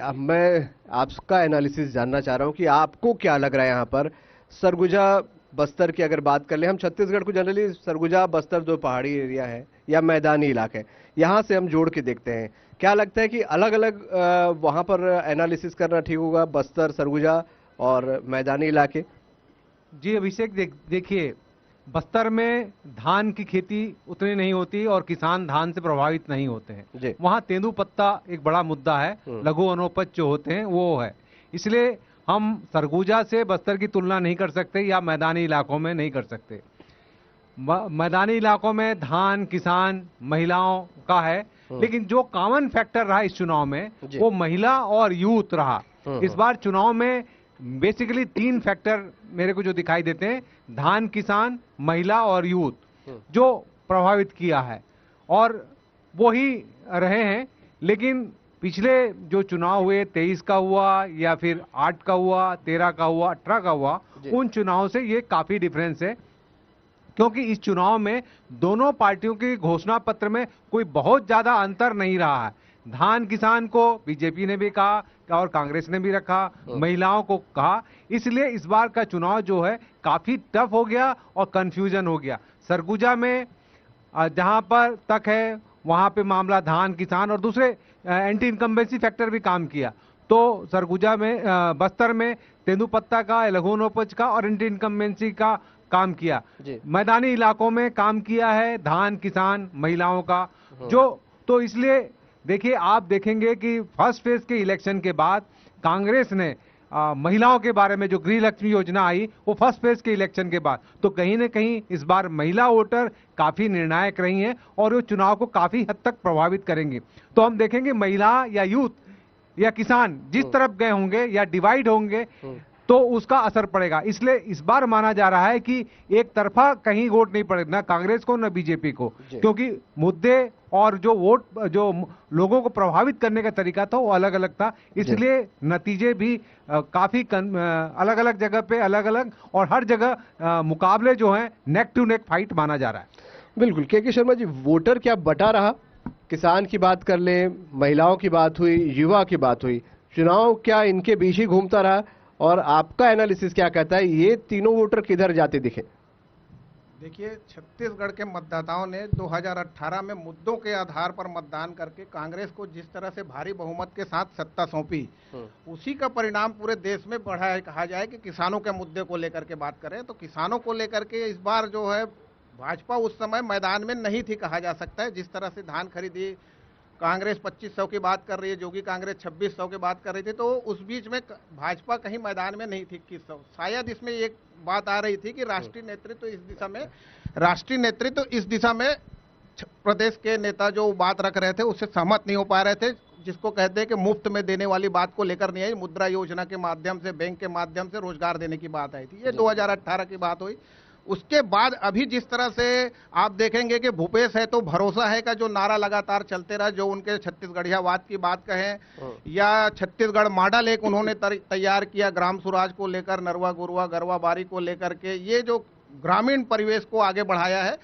अब मैं आपका एनालिसिस जानना चाह रहा हूं कि आपको क्या लग रहा है यहाँ पर सरगुजा बस्तर की अगर बात कर ले। हम छत्तीसगढ़ को जनरली सरगुजा बस्तर दो पहाड़ी एरिया है या मैदानी इलाके, यहाँ से हम जोड़ के देखते हैं। क्या लगता है कि अलग अलग वहां पर एनालिसिस करना ठीक होगा, बस्तर, सरगुजा और मैदानी इलाके? जी अभिषेक, देखिए, बस्तर में धान की खेती उतनी नहीं होती और किसान धान से प्रभावित नहीं होते हैं। वहाँ तेंदूपत्ता एक बड़ा मुद्दा है, लघु वनोपज जो होते हैं वो है। इसलिए हम सरगुजा से बस्तर की तुलना नहीं कर सकते या मैदानी इलाकों में नहीं कर सकते। मैदानी इलाकों में धान, किसान, महिलाओं का है, लेकिन जो कॉमन फैक्टर रहा इस चुनाव में वो महिला और यूथ रहा। इस बार चुनाव में बेसिकली 3 फैक्टर मेरे को जो दिखाई देते हैं, धान, किसान, महिला और यूथ, जो प्रभावित किया है और वो ही रहे हैं। लेकिन पिछले जो चुनाव हुए, 23 का हुआ या फिर 8 का हुआ, 13 का हुआ, 18 का हुआ, उन चुनावों से ये काफी डिफरेंस है, क्योंकि इस चुनाव में दोनों पार्टियों के घोषणा पत्र में कोई बहुत ज्यादा अंतर नहीं रहा है। धान किसान को बीजेपी ने भी कहा और कांग्रेस ने भी रखा, महिलाओं को कहा। इसलिए इस बार का चुनाव जो है काफी टफ हो गया और कंफ्यूजन हो गया। सरगुजा में जहां पर तक है वहां पे मामला धान, किसान और दूसरे एंटी इनकम्बेंसी फैक्टर भी काम किया। तो सरगुजा में, बस्तर में तेंदूपत्ता का, लघु वनोपज का और एंटी इनकम्बेंसी का काम किया। मैदानी इलाकों में काम किया है धान, किसान, महिलाओं का। जो तो इसलिए देखिए, आप देखेंगे कि फर्स्ट फेज के इलेक्शन के बाद कांग्रेस ने महिलाओं के बारे में जो गृह लक्ष्मी योजना आई, वो फर्स्ट फेज के इलेक्शन के बाद, तो कहीं न कहीं इस बार महिला वोटर काफी निर्णायक रही हैं और वो चुनाव को काफी हद तक प्रभावित करेंगी। तो हम देखेंगे महिला या यूथ या किसान जिस तरफ गए होंगे या डिवाइड होंगे तो उसका असर पड़ेगा। इसलिए इस बार माना जा रहा है कि एक तरफा कहीं वोट नहीं पड़ेगा, ना कांग्रेस को ना बीजेपी को, क्योंकि मुद्दे और जो वोट, जो लोगों को प्रभावित करने का तरीका था वो अलग अलग था। इसलिए नतीजे भी काफी अलग अलग जगह पे अलग अलग, और हर जगह मुकाबले जो हैं नेक टू नेक फाइट माना जा रहा है। बिल्कुल। के शर्मा जी, वोटर क्या बटा रहा? किसान की बात कर ले, महिलाओं की बात हुई, युवा की बात हुई, चुनाव क्या इनके बीच ही घूमता रहा? और आपका एनालिसिस क्या कहता है, ये तीनों वोटर किधर जाते दिखे? देखिए, छत्तीसगढ़ के मतदाताओं ने 2018 में मुद्दों के आधार पर मतदान करके कांग्रेस को जिस तरह से भारी बहुमत के साथ सत्ता सौंपी, उसी का परिणाम पूरे देश में बढ़ा है। कहा जाए कि किसानों के मुद्दे को लेकर के बात करें तो किसानों को लेकर के इस बार जो है भाजपा उस समय मैदान में नहीं थी, कहा जा सकता है। जिस तरह से धान खरीदी कांग्रेस 2500 की बात कर रही है, जोगी कांग्रेस 2600 की बात कर रही थी, तो उस बीच में भाजपा कहीं मैदान में नहीं थी 2100। शायद इसमें एक बात आ रही थी कि राष्ट्रीय नेतृत्व इस दिशा में प्रदेश के नेता जो बात रख रहे थे उससे सहमत नहीं हो पा रहे थे, जिसको कहते हैं कि मुफ्त में देने वाली बात को लेकर नहीं आई। मुद्रा योजना के माध्यम से, बैंक के माध्यम से रोजगार देने की बात आई थी, ये 2018 की बात हुई। उसके बाद अभी जिस तरह से आप देखेंगे कि भूपेश है तो भरोसा है का जो नारा लगातार चलते रहा, जो उनके छत्तीसगढ़ियावाद की बात कहें या छत्तीसगढ़ मॉडल एक उन्होंने तैयार किया ग्राम स्वराज को लेकर, नरवा गुरवा गरवा बारी को लेकर के, ये जो ग्रामीण परिवेश को आगे बढ़ाया है,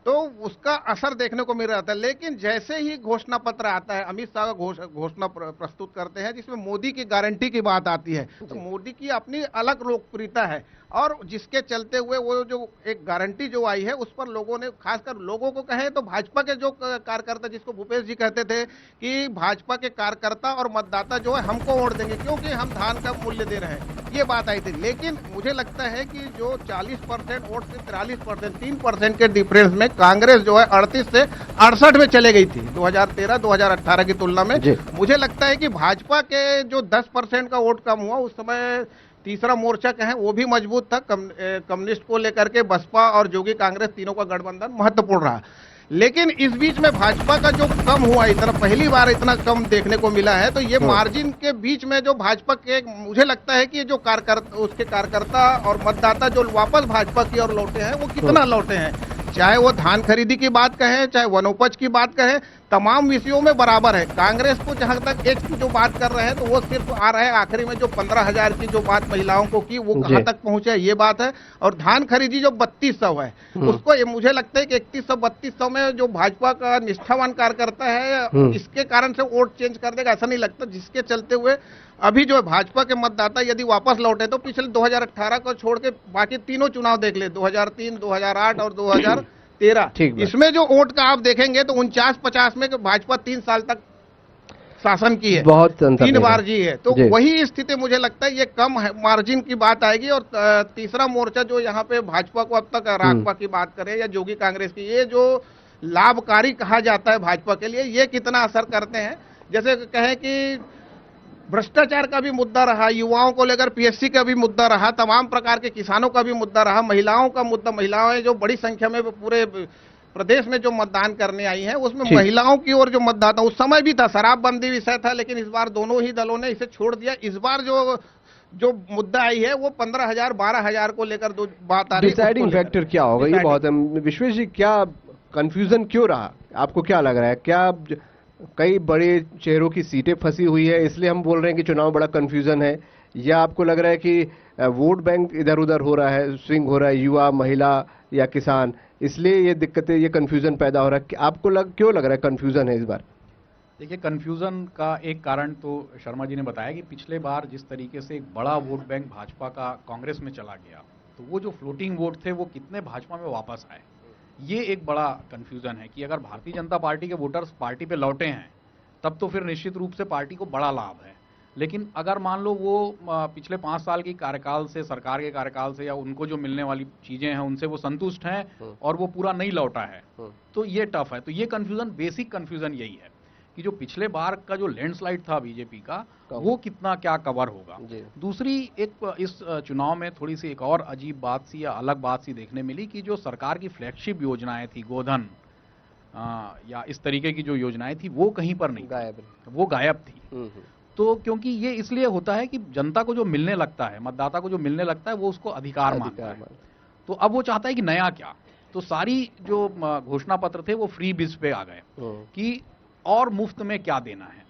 तो उसका असर देखने को मिल रहा था। लेकिन जैसे ही घोषणा पत्र आता है, अमित शाह का घोषणा प्रस्तुत करते हैं जिसमें मोदी की गारंटी की बात आती है, तो मोदी की अपनी अलग लोकप्रियता है और जिसके चलते हुए वो जो एक गारंटी जो आई है उस पर लोगों ने, खासकर लोगों को कहें तो भाजपा के जो कार्यकर्ता, जिसको भूपेश जी कहते थे कि भाजपा के कार्यकर्ता और मतदाता जो है हमको वोट देंगे क्योंकि हम धान का मूल्य दे रहे हैं, ये बात आई थी। लेकिन मुझे लगता है कि जो 40% वोट से 43%, 3% के डिफरेंस में कांग्रेस जो है 38 से 68 में चले गई थी 2013-2018 की तुलना में। मुझे लगता है कि भाजपा के जो 10% का वोट कम हुआ, उस समय तीसरा मोर्चा कहें वो भी मजबूत था, कम्युनिस्ट को लेकर के बसपा और जोगी कांग्रेस तीनों का गठबंधन महत्वपूर्ण रहा। लेकिन इस बीच में भाजपा का जो कम हुआ, इतना पहली बार इतना कम देखने को मिला है, तो ये मार्जिन के बीच में जो भाजपा के, मुझे लगता है कि ये जो कार्यकर्ता, उसके कार्यकर्ता और मतदाता जो वापस भाजपा की ओर लौटे हैं वो कितना लौटे हैं, चाहे वो धान खरीदी की बात कहें, चाहे वनोपज की बात कहें, तमाम विषयों में बराबर है। कांग्रेस को जहां तक एज की जो बात कर रहे हैं तो वो सिर्फ आ रहा है आखिरी में जो 15,000 की जो बात महिलाओं को की वो कहां तक पहुंचे ये बात है। और धान खरीदी जो 3200 है उसको मुझे लगता है कि 3100-3200 में जो भाजपा का निष्ठावान कार्यकर्ता है इसके कारण से वोट चेंज कर देगा ऐसा नहीं लगता, जिसके चलते हुए अभी जो भाजपा के मतदाता यदि वापस लौटे तो पिछले 2018 को छोड़ के बाकी तीनों चुनाव देख ले, 2003, 2008 और 2013, इसमें जो वोट का आप देखेंगे तो 49-50 में भाजपा 3 साल तक शासन की है, बहुत 3 बार जी है। तो वही स्थिति मुझे लगता है ये कम है, मार्जिन की बात आएगी। और तीसरा मोर्चा जो यहाँ पे भाजपा को अब तक राकपा की बात करें या जोगी कांग्रेस की, ये जो लाभकारी कहा जाता है भाजपा के लिए, ये कितना असर करते हैं। जैसे कहें कि भ्रष्टाचार का भी मुद्दा रहा, युवाओं को लेकर पीएससी का भी मुद्दा रहा, तमाम प्रकार के किसानों का भी मुद्दा रहा, महिलाओं का मुद्दा, महिलाएं जो बड़ी संख्या में पूरे प्रदेश में जो मतदान करने आई हैं उसमें महिलाओं की ओर जो मतदाता, उस समय भी था शराबबंदी विषय था, लेकिन इस बार दोनों ही दलों ने इसे छोड़ दिया। इस बार जो मुद्दा आई है वो 15,000-12,000 को लेकर जो बात आ रही है, डिसाइडिंग फैक्टर क्या होगा ये बहुत है। विश्वेश जी, क्या कंफ्यूजन क्यों रहा, आपको क्या लग रहा है? क्या कई बड़े चेहरों की सीटें फंसी हुई है इसलिए हम बोल रहे हैं कि चुनाव बड़ा कंफ्यूजन है, या आपको लग रहा है कि वोट बैंक इधर उधर हो रहा है, स्विंग हो रहा है, युवा, महिला या किसान, इसलिए ये दिक्कतें, ये कंफ्यूजन पैदा हो रहा है? आपको क्यों लग रहा है कंफ्यूजन है इस बार? देखिए, कंफ्यूजन का एक कारण तो शर्मा जी ने बताया कि पिछले बार जिस तरीके से एक बड़ा वोट बैंक भाजपा का कांग्रेस में चला गया, तो वो जो फ्लोटिंग वोट थे वो कितने भाजपा में वापस आए, ये एक बड़ा कंफ्यूजन है कि अगर भारतीय जनता पार्टी के वोटर्स पार्टी पे लौटे हैं तब तो फिर निश्चित रूप से पार्टी को बड़ा लाभ है। लेकिन अगर मान लो वो पिछले 5 साल की कार्यकाल से, सरकार के कार्यकाल से, या उनको जो मिलने वाली चीजें हैं उनसे वो संतुष्ट हैं और वो पूरा नहीं लौटा है, तो ये टफ है। तो ये कंफ्यूजन, बेसिक कंफ्यूजन यही है कि जो पिछले बार का जो लैंडस्लाइड था बीजेपी का, वो कितना क्या कवर होगा। दूसरी एक इस चुनाव में थोड़ी सी एक और अजीब बात सी या अलग बात सी देखने मिली कि जो सरकार की फ्लैगशिप योजनाएं थी, गोधन या इस तरीके की जो योजनाएं थी, वो कहीं पर नहीं, वो गायब थी। तो क्योंकि ये इसलिए होता है कि जनता को जो मिलने लगता है, मतदाता को जो मिलने लगता है, वो उसको अधिकार मानता है। तो अब वो चाहता है कि नया क्या, तो सारी जो घोषणा पत्र थे वो फ्री बीज पे आ गए कि और मुफ्त में क्या देना है।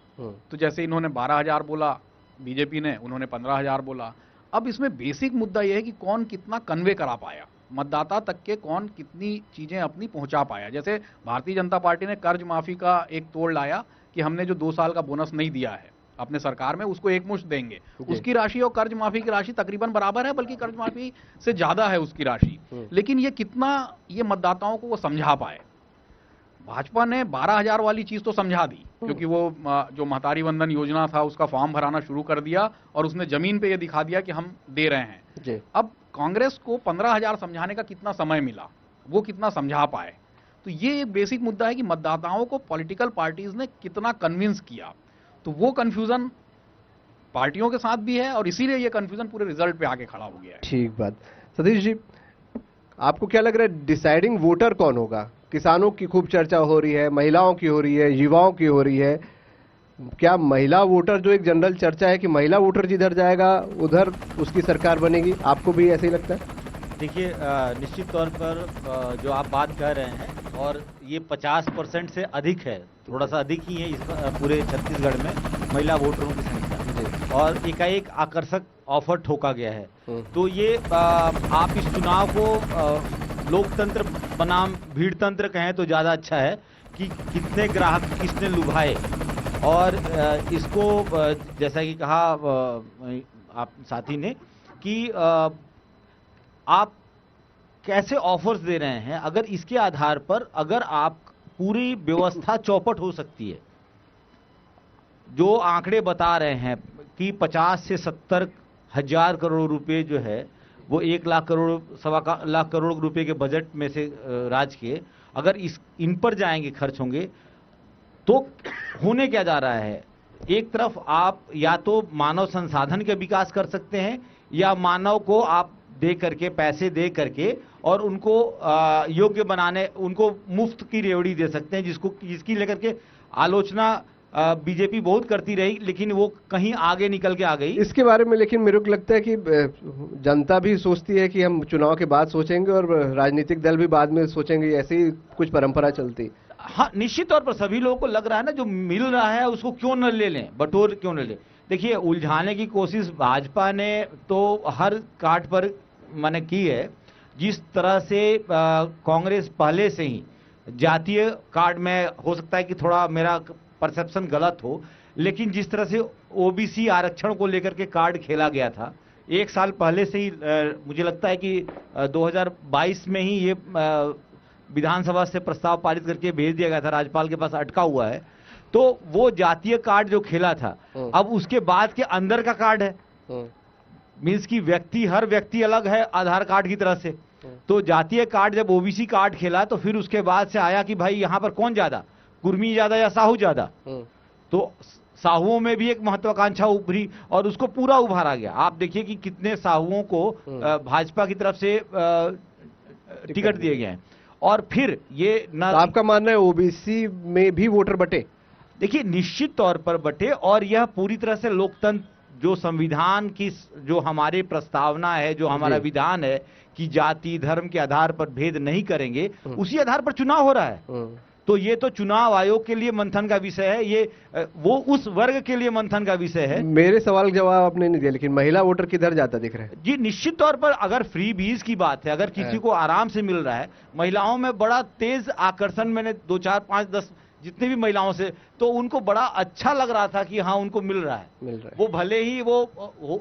तो जैसे इन्होंने 12,000 बोला बीजेपी ने, उन्होंने 15,000 बोला। अब इसमें बेसिक मुद्दा यह है कि कौन कितना कन्वे करा पाया, मतदाता तक के कौन कितनी चीजें अपनी पहुंचा पाया। जैसे भारतीय जनता पार्टी ने कर्ज माफी का एक तोड़ लाया कि हमने जो 2 साल का बोनस नहीं दिया है अपने सरकार में, उसको एकमुश्त देंगे। उसकी राशि और कर्ज माफी की राशि तकरीबन बराबर है, बल्कि कर्ज माफी से ज्यादा है उसकी राशि। लेकिन ये कितना ये मतदाताओं को वो समझा पाए। भाजपा ने 12,000 वाली चीज तो समझा दी, क्योंकि वो जो महतारी वंदन योजना था उसका फॉर्म भराना शुरू कर दिया और उसने जमीन पे ये दिखा दिया कि हम दे रहे हैं। अब कांग्रेस को 15,000 समझाने का कितना समय मिला, वो कितना समझा पाए। तो ये एक बेसिक मुद्दा है कि मतदाताओं को पॉलिटिकल पार्टीज ने कितना कन्विंस किया। तो वो कंफ्यूजन पार्टियों के साथ भी है और इसीलिए ये कंफ्यूजन पूरे रिजल्ट पे आके खड़ा हो गया है। ठीक बात। सतीश जी, आपको क्या लग रहा है डिसाइडिंग वोटर कौन होगा? किसानों की खूब चर्चा हो रही है, महिलाओं की हो रही है, युवाओं की हो रही है। क्या महिला वोटर, जो एक जनरल चर्चा है कि महिला वोटर जिधर जाएगा उधर उसकी सरकार बनेगी, आपको भी ऐसे ही लगता है? देखिए, निश्चित तौर पर जो आप बात कर रहे हैं, और ये 50% से अधिक है, थोड़ा सा अधिक ही है इस पूरे छत्तीसगढ़ में महिला वोटरों की संख्या, और एकाएक आकर्षक ऑफर ठोका गया है। तो ये आप इस चुनाव को लोकतंत्र बनाम भीड़ तंत्र कहें तो ज़्यादा अच्छा है कि कितने ग्राहक किसने लुभाए। और इसको जैसा कि कहा आप साथी ने कि आप कैसे ऑफर्स दे रहे हैं, अगर इसके आधार पर अगर आप पूरी व्यवस्था चौपट हो सकती है। जो आंकड़े बता रहे हैं कि 50 से 70 हजार करोड़ रुपए जो है वो 1 लाख करोड़, 1.25 लाख करोड़ रुपए के बजट में से राज्य के अगर इन पर जाएंगे, खर्च होंगे, तो होने क्या जा रहा है। एक तरफ आप या तो मानव संसाधन का विकास कर सकते हैं, या मानव को आप दे करके, पैसे दे करके और उनको योग्य बनाने, उनको मुफ्त की रेवड़ी दे सकते हैं, जिसकी लेकर के आलोचना बीजेपी बहुत करती रही, लेकिन वो कहीं आगे निकल के आ गई इसके बारे में। लेकिन मेरे को लगता है कि जनता भी सोचती है कि हम चुनाव के बाद सोचेंगे और राजनीतिक दल भी बाद में सोचेंगे, ऐसी कुछ परंपरा चलती। हाँ, निश्चित तौर पर सभी लोगों को लग रहा है ना, जो मिल रहा है उसको क्यों न ले लें, बटोर क्यों न ले। देखिए, उलझाने की कोशिश भाजपा ने तो हर काट पर मैंने की है। जिस तरह से कांग्रेस पहले से ही जातीय कार्ड में, हो सकता है कि थोड़ा मेरा परसेप्शन गलत हो, लेकिन जिस तरह से ओबीसी आरक्षण को लेकर के कार्ड खेला गया था, एक साल पहले से ही मुझे लगता है कि 2022 में ही ये विधानसभा से प्रस्ताव पारित करके भेज दिया गया था, राज्यपाल के पास अटका हुआ है। तो वो जातीय कार्ड जो खेला था, अब उसके बाद के अंदर का कार्ड है, मीन्स की व्यक्ति, हर व्यक्ति अलग है आधार कार्ड की तरह से। तो जातीय कार्ड जब ओबीसी कार्ड खेला, तो फिर उसके बाद से आया कि भाई यहां पर कौन ज्यादा, कुर्मी ज्यादा या साहू ज्यादा। तो साहुओं में भी एक महत्वाकांक्षा उभरी और उसको पूरा उभारा गया। आप देखिए कि कितने साहुओं को भाजपा की तरफ से टिकट दिए गए हैं। और फिर ये ना, तो आपका मानना है ओबीसी में भी वोटर बटे? देखिए, निश्चित तौर पर बटे, और यह पूरी तरह से लोकतंत्र, जो संविधान की जो हमारे प्रस्तावना है, जो हमारा विधान है कि जाति धर्म के आधार पर भेद नहीं करेंगे, उसी आधार पर चुनाव हो रहा है। तो ये तो चुनाव आयोग के लिए मंथन का विषय है, ये वो उस वर्ग के लिए मंथन का विषय है। मेरे सवाल का जवाब आपने नहीं दिया, लेकिन महिला वोटर किधर जाता दिख रहा है? जी, निश्चित तौर पर अगर फ्री बीज की बात है, अगर किसी को आराम से मिल रहा है, महिलाओं में बड़ा तेज आकर्षण, मैंने 2, 4, 5, 10 जितने भी महिलाओं से, तो उनको बड़ा अच्छा लग रहा था कि हाँ उनको मिल रहा है। वो भले ही वो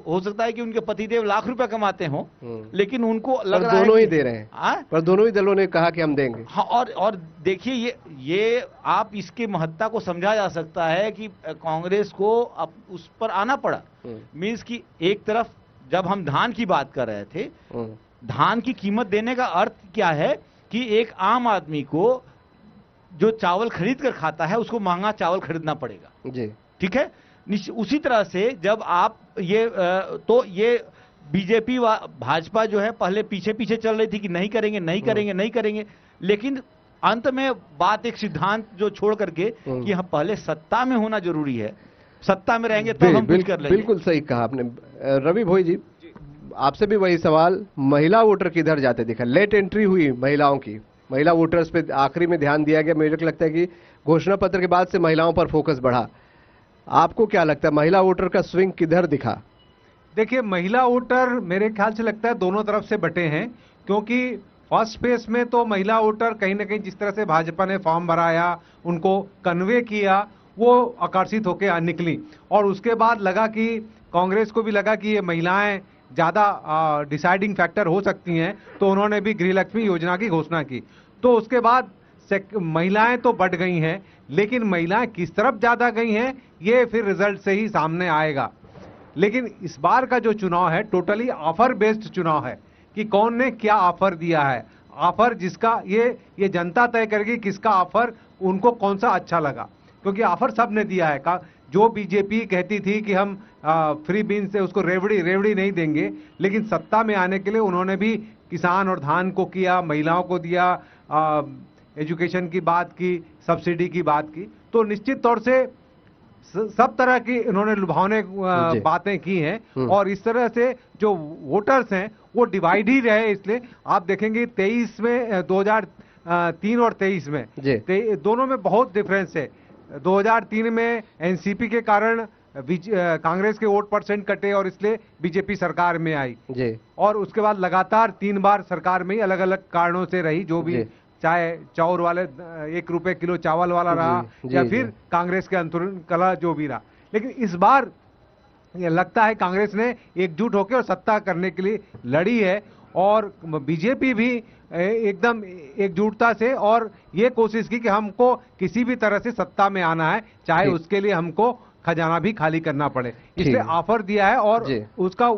हो सकता है कि उनके पतिदेव लाख रुपए कमाते हों, लेकिन उनको लग रहा है दोनों ही दे रहे हैं। पर दोनों ही दलों ने कहा कि हम देंगे। हाँ, और देखिए, ये आप इसके महत्ता को समझा जा सकता है कि कांग्रेस को अब उस पर आना पड़ा। मीन्स की एक तरफ जब हम धान की बात कर रहे थे, धान की कीमत देने का अर्थ क्या है कि एक आम आदमी को जो चावल खरीद कर खाता है, उसको महंगा चावल खरीदना पड़ेगा जी, ठीक है। उसी तरह से जब आप ये तो ये बीजेपी व भाजपा जो है पहले पीछे पीछे चल रही थी कि नहीं करेंगे, नहीं करेंगे, नहीं करेंगे, लेकिन अंत में बात एक सिद्धांत जो छोड़ करके कि यहाँ पहले सत्ता में होना जरूरी है, सत्ता में रहेंगे तब हम कुछ कर लेंगे। बिल्कुल सही कहा आपने। रवि भोई जी, आपसे भी वही सवाल, महिला वोटर किधर जाते दिखा? लेट एंट्री हुई महिलाओं की, महिला वोटर्स पे आखिरी में ध्यान दिया गया। मुझे लगता है कि घोषणा पत्र के बाद से महिलाओं पर फोकस बढ़ा। आपको क्या लगता है, महिला वोटर का स्विंग किधर दिखा? देखिए, महिला वोटर मेरे ख्याल से लगता है दोनों तरफ से बटे हैं, क्योंकि फर्स्ट फेज में तो महिला वोटर कहीं ना कहीं जिस तरह से भाजपा ने फॉर्म भराया, उनको कन्वे किया, वो आकर्षित होकर निकली। और उसके बाद लगा कि कांग्रेस को भी लगा कि ये महिलाएं ज़्यादा डिसाइडिंग फैक्टर हो सकती हैं, तो उन्होंने भी गृहलक्ष्मी योजना की घोषणा की। तो उसके बाद महिलाएं तो बढ़ गई हैं, लेकिन महिलाएं किस तरफ ज़्यादा गई हैं ये फिर रिजल्ट से ही सामने आएगा। लेकिन इस बार का जो चुनाव है टोटली ऑफर बेस्ड चुनाव है कि कौन ने क्या ऑफर दिया है। ऑफर जिसका ये जनता तय करेगी किसका ऑफर उनको कौन सा अच्छा लगा, क्योंकि ऑफर सब ने दिया है। जो बीजेपी कहती थी कि हम फ्री बीन से उसको रेवड़ी नहीं देंगे, लेकिन सत्ता में आने के लिए उन्होंने भी किसान और धान को किया, महिलाओं को दिया, एजुकेशन की बात की, सब्सिडी की बात की। तो निश्चित तौर से सब तरह की इन्होंने लुभावने बातें की हैं। और इस तरह से जो वोटर्स हैं वो डिवाइड ही रहे। इसलिए आप देखेंगे 23 में 2003 और 23 में दोनों में बहुत डिफरेंस है। 2003 में एनसीपी के कारण कांग्रेस के वोट परसेंट कटे और इसलिए बीजेपी सरकार में आई जी। और उसके बाद लगातार 3 बार सरकार में ही अलग अलग कारणों से रही, जो भी चाहे चाउर वाले 1 रुपए किलो चावल वाला रहा या फिर कांग्रेस के अंतरण कला जो भी रहा। लेकिन इस बार ये लगता है कांग्रेस ने एकजुट होकर और सत्ता करने के लिए लड़ी है, और बीजेपी भी एकदम एकजुटता से और ये कोशिश की कि हमको किसी भी तरह से सत्ता में आना है, चाहे उसके लिए हमको खजाना भी खाली करना पड़े, इसलिए ऑफर दिया है और उसका